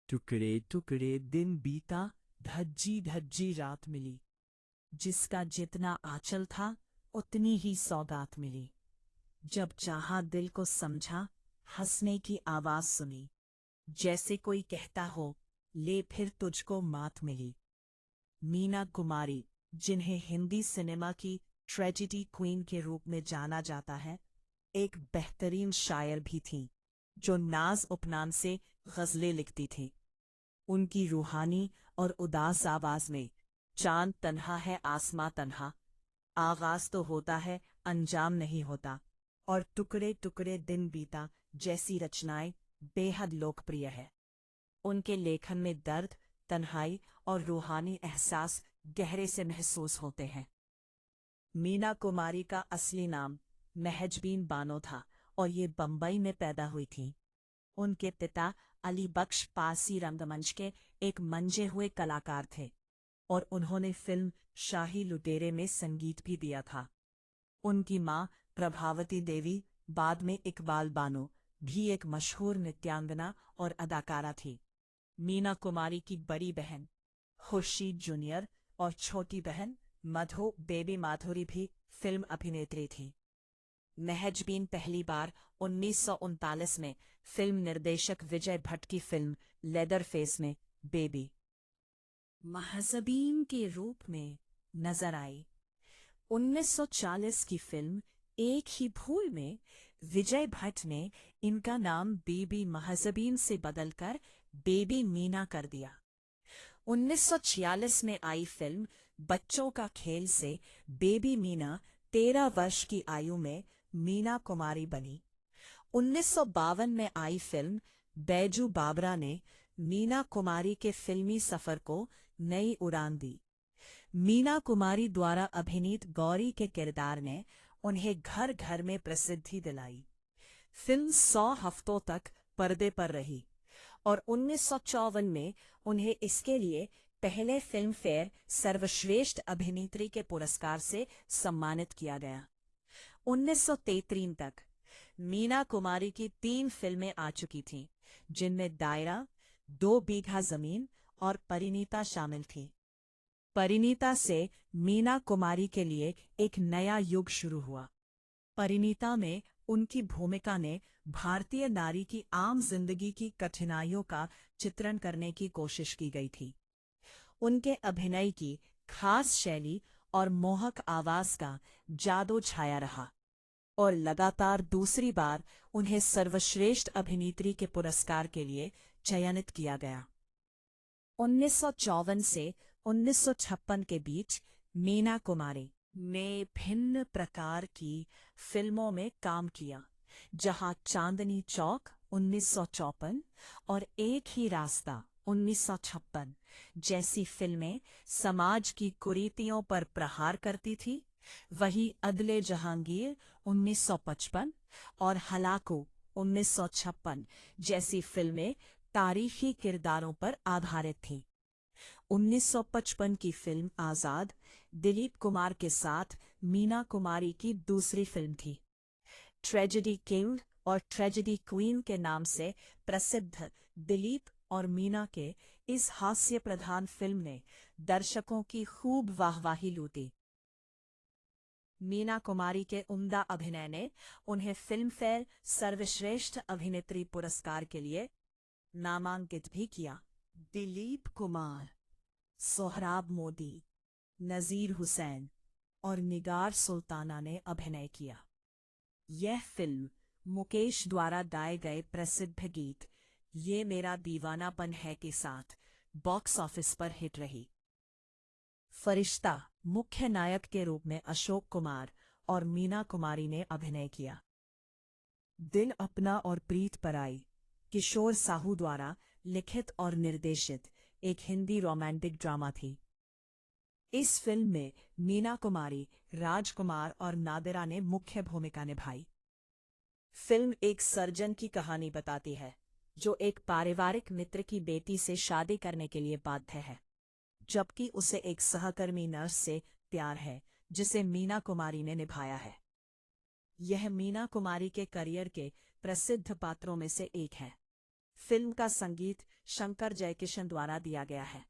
टुकड़े टुकड़े दिन बीता, धज्जी धज्जी रात मिली। जिसका जितना आंचल था उतनी ही सौगात मिली। जब चाहा दिल को समझा, हंसने की आवाज सुनी। जैसे कोई कहता हो, ले फिर तुझको मात मिली। मीना कुमारी, जिन्हें हिंदी सिनेमा की ट्रेजेडी क्वीन के रूप में जाना जाता है, एक बेहतरीन शायर भी थीं, जो नाज उपनाम से गज़लें लिखती थीं। उनकी रूहानी और उदास आवाज में चांद तन्हा है आसमां तन्हा, आगाज तो होता है अंजाम नहीं होता, और टुकड़े टुकड़े दिन बीता जैसी रचनाएं बेहद लोकप्रिय है। उनके लेखन में दर्द, तन्हाई और रूहानी एहसास गहरे से महसूस होते हैं। मीना कुमारी का असली नाम महजबीन बानो था और ये बम्बई में पैदा हुई थीं। उनके पिता अली बख्श पारसी रंगमंच के एक मंजे हुए कलाकार थे और उन्होंने फिल्म शाही लुटेरे में संगीत भी दिया था। उनकी मां प्रभावती देवी, बाद में इकबाल बानो, भी एक मशहूर नृत्यांगना और अदाकारा थी। मीना कुमारी की बड़ी बहन खुर्शीद जूनियर और छोटी बहन मधु बेबी माधुरी भी फिल्म अभिनेत्री थी। महजबीन पहली बार 1939 में फिल्म निर्देशक विजय भट्ट की फिल्म लेदर फेस में बेबी महजबीन के रूप में नजर आई। 1940 की फिल्म एक ही भूल में विजय भट्ट ने इनका नाम बेबी महजबीन से बदलकर बेबी मीना कर दिया। 1946 में आई फिल्म बच्चों का खेल से बेबी मीना 13 वर्ष की आयु में मीना कुमारी बनी। 1952 में आई फिल्म बैजू बाबरा ने मीना कुमारी के फिल्मी सफर को नई उड़ान दी। मीना कुमारी द्वारा अभिनीत गौरी के किरदार ने उन्हें घर घर में प्रसिद्धि दिलाई। फिल्म 100 हफ्तों तक पर्दे पर रही और 1954 में उन्हें इसके लिए पहले फिल्म फेयर सर्वश्रेष्ठ अभिनेत्री के पुरस्कार से सम्मानित किया गया। 1933 तक मीना कुमारी की 3 फिल्में आ चुकी थीं, जिनमें दायरा, 2 बीघा जमीन और परिणीता शामिल थी। परिणीता से मीना कुमारी के लिए एक नया युग शुरू हुआ। परिणीता में उनकी भूमिका ने भारतीय नारी की आम जिंदगी की कठिनाइयों का चित्रण करने की कोशिश की गई थी। उनके अभिनय की खास शैली और मोहक आवाज का जादू छाया रहा और लगातार दूसरी बार उन्हें सर्वश्रेष्ठ अभिनेत्री के पुरस्कार के लिए चयनित किया गया। 1954 से 1956 के बीच मीना कुमारी ने भिन्न प्रकार की फिल्मों में काम किया, जहां चांदनी चौक 1954 और एक ही रास्ता 1956 जैसी फिल्में समाज की कुरीतियों पर प्रहार करती थी, वहीं अदले जहांगीर 1955 और हलाकू 1956 जैसी फिल्में तारीखी किरदारों पर आधारित थीं। 1955 की फिल्म आजाद दिलीप कुमार के साथ मीना कुमारी की दूसरी फिल्म थी। ट्रेजेडी किंग और ट्रेजेडी क्वीन के नाम से प्रसिद्ध दिलीप और मीना के इस हास्य प्रधान फिल्म ने दर्शकों की खूब वाहवाही लूटी। मीना कुमारी के उम्दा अभिनय ने उन्हें फिल्मफेयर सर्वश्रेष्ठ अभिनेत्री पुरस्कार के लिए नामांकित भी किया। दिलीप कुमार, सोहराब मोदी, नजीर हुसैन और निगार सुल्ताना ने अभिनय किया। यह फिल्म मुकेश द्वारा गाए गए प्रसिद्ध गीत ये मेरा दीवानापन है के साथ बॉक्स ऑफिस पर हिट रही। फरिश्ता मुख्य नायक के रूप में अशोक कुमार और मीना कुमारी ने अभिनय किया। दिल अपना और प्रीत पराई किशोर साहू द्वारा लिखित और निर्देशित एक हिंदी रोमांटिक ड्रामा थी। इस फिल्म में मीना कुमारी, राजकुमार और नादिरा ने मुख्य भूमिका निभाई। फिल्म एक सर्जन की कहानी बताती है जो एक पारिवारिक मित्र की बेटी से शादी करने के लिए बाध्य है, जबकि उसे एक सहकर्मी नर्स से प्यार है जिसे मीना कुमारी ने निभाया है। यह मीना कुमारी के करियर के प्रसिद्ध पात्रों में से एक है। फिल्म का संगीत शंकर जयकिशन द्वारा दिया गया है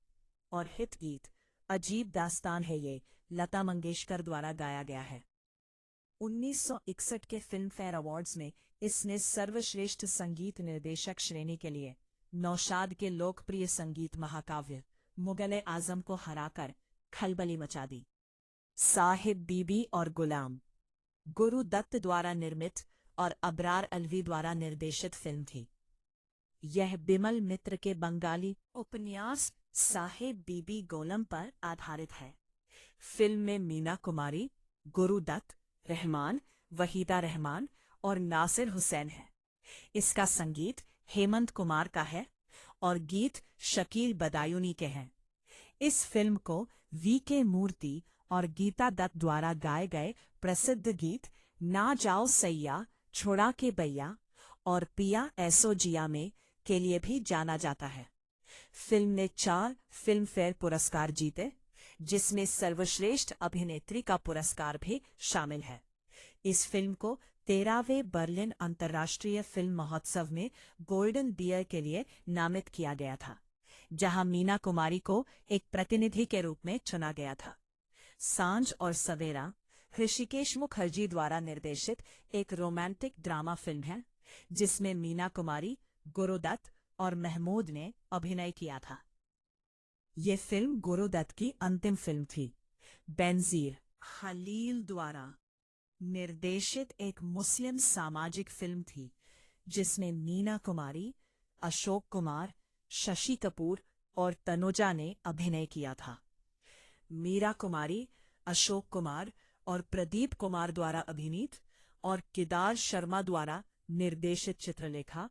और हिट गीत अजीब दास्तान है ये लता मंगेशकर द्वारा गाया गया है। 1961 के फिल्म फेयर अवार्ड्स में इसने सर्वश्रेष्ठ संगीत निर्देशक श्रेणी के लिए नौशाद के लोकप्रिय संगीत महाकाव्य मुगल आजम को हराकर खलबली मचा दी। साहिब बीबी और गुलाम गुरु दत्त द्वारा निर्मित और अबरार अलवी द्वारा निर्देशित फिल्म थी। यह बिमल मित्र के बंगाली उपन्यास साहिब बीबी गोलम पर आधारित है। फिल्म में मीना कुमारी, गुरु दत्त, रहमान, वहीदा रहमान और नासिर हुसैन है। इसका संगीत हेमंत कुमार का है और गीत शकील बदायूनी के हैं। इस फिल्म को वी.के. मूर्ति और गीता दत्त द्वारा गाए गए प्रसिद्ध गीत ना जाओ सैया, छोड़ा के बैया और पिया ऐसो जिया में के लिए भी जाना जाता है। फिल्म ने 4 फिल्म फेयर पुरस्कार जीते, जिसमें सर्वश्रेष्ठ अभिनेत्री का पुरस्कार भी शामिल है। इस फिल्म को 13वें बर्लिन अंतर्राष्ट्रीय फिल्म महोत्सव में गोल्डन बियर के लिए नामित किया गया था, जहां मीना कुमारी को एक प्रतिनिधि के रूप में चुना गया था। सांझ और सवेरा ऋषिकेश मुखर्जी द्वारा निर्देशित एक रोमांटिक ड्रामा फिल्म है, जिसमें मीना कुमारी, गुरुदत्त और महमूद ने अभिनय किया था। ये फिल्म गुरुदत्त की अंतिम फिल्म थी। बेनजीर खलील द्वारा निर्देशित एक मुस्लिम सामाजिक फिल्म थी, जिसमें मीना कुमारी, अशोक कुमार, शशि कपूर और तनुजा ने अभिनय किया था। मीरा कुमारी, अशोक कुमार और प्रदीप कुमार द्वारा अभिनीत और केदार शर्मा द्वारा निर्देशित चित्रलेखा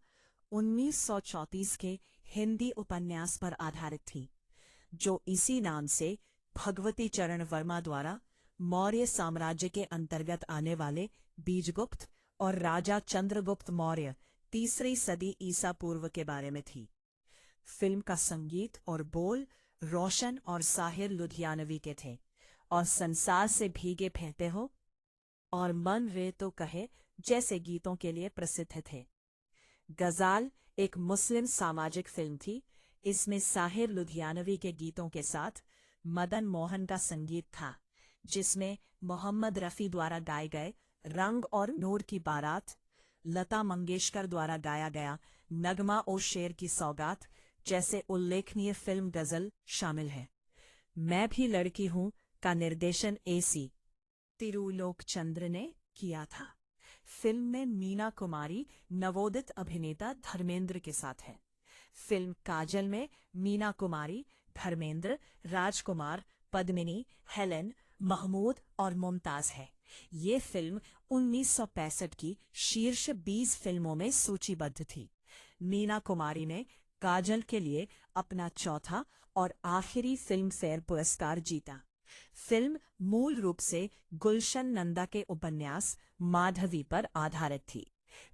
1934 के हिंदी उपन्यास पर आधारित थी, जो इसी नाम से भगवती चरण वर्मा द्वारा मौर्य साम्राज्य के अंतर्गत आने वाले बीजगुप्त और राजा चंद्रगुप्त मौर्य 3री सदी ईसा पूर्व के बारे में थी। फिल्म का संगीत और बोल रोशन और साहिर लुधियानवी के थे और संसार से भीगे बहते हो और मन रे तो कहे जैसे गीतों के लिए प्रसिद्ध थे। गजाल एक मुस्लिम सामाजिक फिल्म थी। इसमें साहिर लुधियानवी के गीतों के साथ मदन मोहन का संगीत था, जिसमें मोहम्मद रफ़ी द्वारा गाए गए रंग और नूर की बारात, लता मंगेशकर द्वारा गाया गया नगमा ओ शेर की सौगात जैसे उल्लेखनीय फिल्म गजल शामिल है। मैं भी लड़की हूँ का निर्देशन ए.सी. तिरुलोकचंद्र ने किया था। फिल्म में मीना कुमारी नवोदित अभिनेता धर्मेंद्र के साथ है। फिल्म काजल में मीना कुमारी, धर्मेंद्र, राजकुमार, पद्मिनी, हेलेन, महमूद और मुमताज है। ये फिल्म 1965 की शीर्ष 20 फिल्मों में सूचीबद्ध थी। मीना कुमारी ने काजल के लिए अपना चौथा और आखिरी फिल्म फेयर पुरस्कार जीता। फिल्म मूल रूप से गुलशन नंदा के उपन्यास माधवी पर आधारित थी।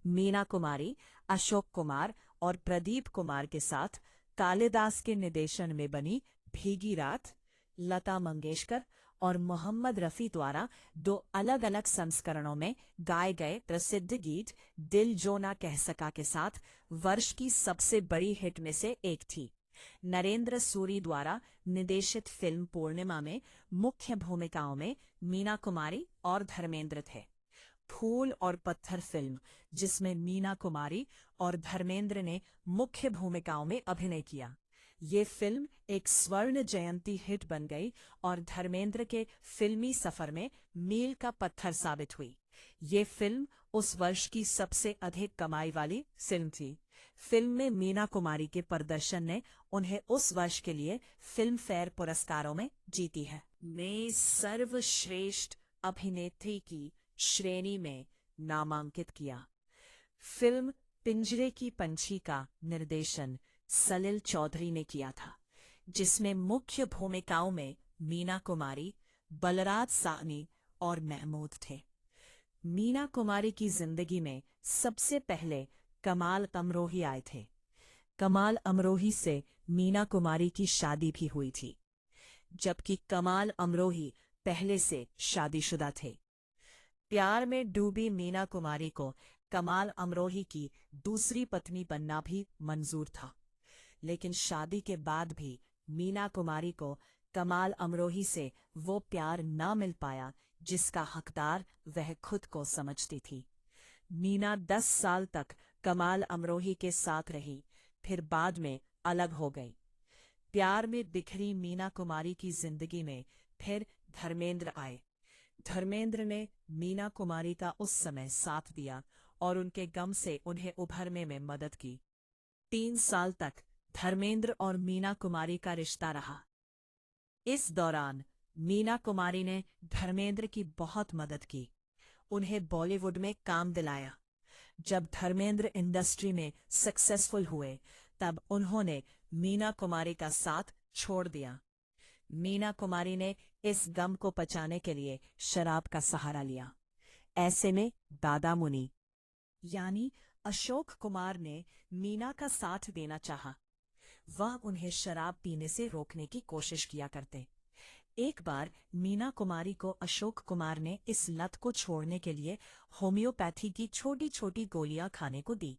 मीना कुमारी, अशोक कुमार और प्रदीप कुमार के साथ कालिदास के निर्देशन में बनी भीगी रात, लता मंगेशकर और मोहम्मद रफ़ी द्वारा 2 अलग-अलग संस्करणों में गाए गए प्रसिद्ध गीत दिल जो ना कह सका के साथ वर्ष की सबसे बड़ी हिट में से एक थी। नरेंद्र सूरी द्वारा निर्देशित फिल्म पूर्णिमा में मुख्य भूमिकाओं में मीना कुमारी और धर्मेंद्र थे। फूल और पत्थर फिल्म, जिसमें मीना कुमारी और धर्मेंद्र ने मुख्य भूमिकाओं में अभिनय किया, ये फिल्म एक स्वर्ण जयंती हिट बन गई और धर्मेंद्र के फिल्मी सफर में मील का पत्थर साबित हुई। ये फिल्म उस वर्ष की सबसे अधिक कमाई वाली फिल्म थी। फिल्म में मीना कुमारी के प्रदर्शन ने उन्हें उस वर्ष के लिए फिल्म फेयर पुरस्कारों में जीती है। में सर्वश्रेष्ठ अभिनेत्री की श्रेणी में नामांकित किया। फिल्म पिंजरे की पंछी का निर्देशन सलिल चौधरी ने किया था, जिसमें मुख्य भूमिकाओं में मीना कुमारी, बलराज साहनी और महमूद थे। मीना कुमारी की जिंदगी में सबसे पहले कमाल अमरोही आए थे। कमाल अमरोही से मीना कुमारी की शादी भी हुई थी, जबकि कमाल अमरोही पहले से शादीशुदा थे। प्यार में डूबी मीना कुमारी को कमाल अमरोही की दूसरी पत्नी बनना भी मंजूर था। लेकिन शादी के बाद भी मीना कुमारी को कमाल अमरोही से वो प्यार न मिल पाया जिसका हकदार वह खुद को समझती थी। मीना 10 साल तक कमाल अमरोही के साथ रही, फिर बाद में अलग हो गई। प्यार में बिखरी मीना कुमारी की जिंदगी में फिर धर्मेंद्र आए। धर्मेंद्र ने मीना कुमारी का उस समय साथ दिया और उनके गम से उन्हें उभरने में मदद की। 3 साल तक धर्मेंद्र और मीना कुमारी का रिश्ता रहा। इस दौरान मीना कुमारी ने धर्मेंद्र की बहुत मदद की, उन्हें बॉलीवुड में काम दिलाया। जब धर्मेंद्र इंडस्ट्री में सक्सेसफुल हुए तब उन्होंने मीना कुमारी का साथ छोड़ दिया। मीना कुमारी ने इस गम को पचाने के लिए शराब का सहारा लिया। ऐसे में दादा मुनि यानी अशोक कुमार ने मीना का साथ देना चाहा। वह उन्हें शराब पीने से रोकने की कोशिश किया करते। एक बार मीना कुमारी को अशोक कुमार ने इस लत को छोड़ने के लिए होम्योपैथी की छोटी छोटी गोलियां खाने को दी,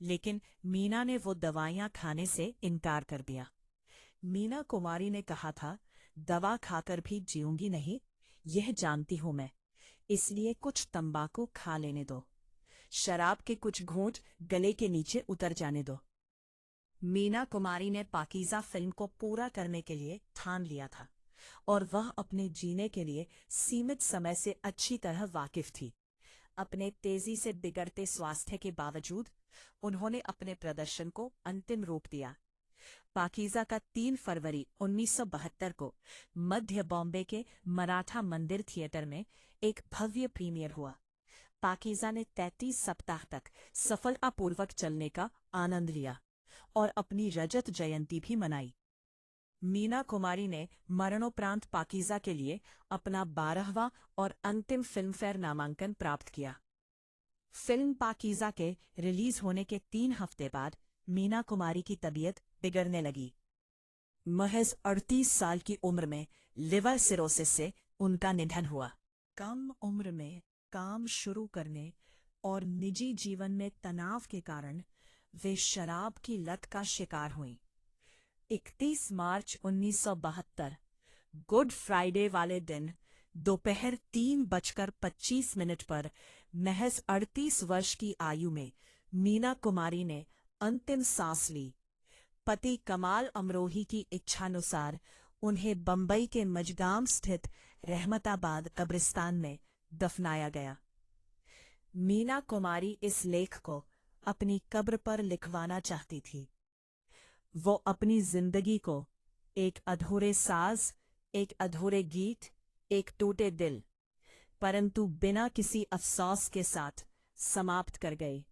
लेकिन मीना ने वो दवाइयां खाने से इनकार कर दिया। मीना कुमारी ने कहा था, दवा खाकर भी जीऊंगी नहीं, यह जानती हूं मैं, इसलिए कुछ तंबाकू खा लेने दो, शराब के कुछ घूंट गले के नीचे उतर जाने दो। मीना कुमारी ने पाकीज़ा फिल्म को पूरा करने के लिए ठान लिया था और वह अपने जीने के लिए सीमित समय से अच्छी तरह वाकिफ थी। अपने तेजी से बिगड़ते स्वास्थ्य के बावजूद उन्होंने अपने प्रदर्शन को अंतिम रूप दिया। पाकीज़ा का 3 फरवरी 1972 को मध्य बॉम्बे के मराठा मंदिर थिएटर में एक भव्य प्रीमियर हुआ। पाकीज़ा ने 33 सप्ताह तक सफलतापूर्वक चलने का आनंद लिया और अपनी रजत जयंती भी मनाई। मीना कुमारी ने मरणोपरांत पाकीज़ा के लिए अपना 12वां और अंतिम फिल्मफेयर नामांकन प्राप्त किया। फिल्म पाकीज़ा के रिलीज होने के 3 हफ्ते बाद मीना कुमारी की तबीयत बिगड़ने लगी। महज 38 साल की उम्र में लिवर सिरोसिस से उनका निधन हुआ। कम उम्र में काम शुरू करने और निजी जीवन में तनाव के कारण वे शराब की लत का शिकार हुईं। 31 मार्च 1972 गुड फ्राइडे वाले दिन दोपहर 3:25 पर महज 38 वर्ष की आयु में मीना कुमारी ने अंतिम सांस ली। पति कमाल अमरोही की इच्छानुसार उन्हें बंबई के मजगाम स्थित रहमताबाद कब्रिस्तान में दफनाया गया। मीना कुमारी इस लेख को अपनी कब्र पर लिखवाना चाहती थी। वो अपनी जिंदगी को एक अधूरे साज, एक अधूरे गीत, एक टूटे दिल, परंतु बिना किसी अफसोस के साथ समाप्त कर गई।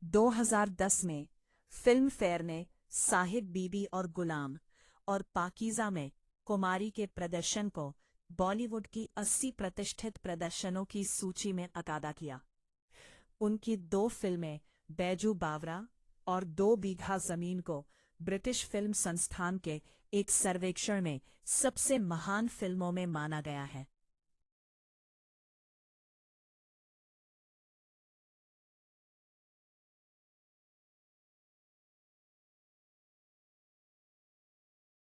2010 में फिल्म फेयर ने साहिब बीबी और गुलाम और पाकीज़ा में कुमारी के प्रदर्शन को बॉलीवुड की 80 प्रतिष्ठित प्रदर्शनों की सूची में अकादा किया। उनकी 2 फिल्में बैजू बावरा और 2 बीघा जमीन को ब्रिटिश फिल्म संस्थान के एक सर्वेक्षण में सबसे महान फिल्मों में माना गया है।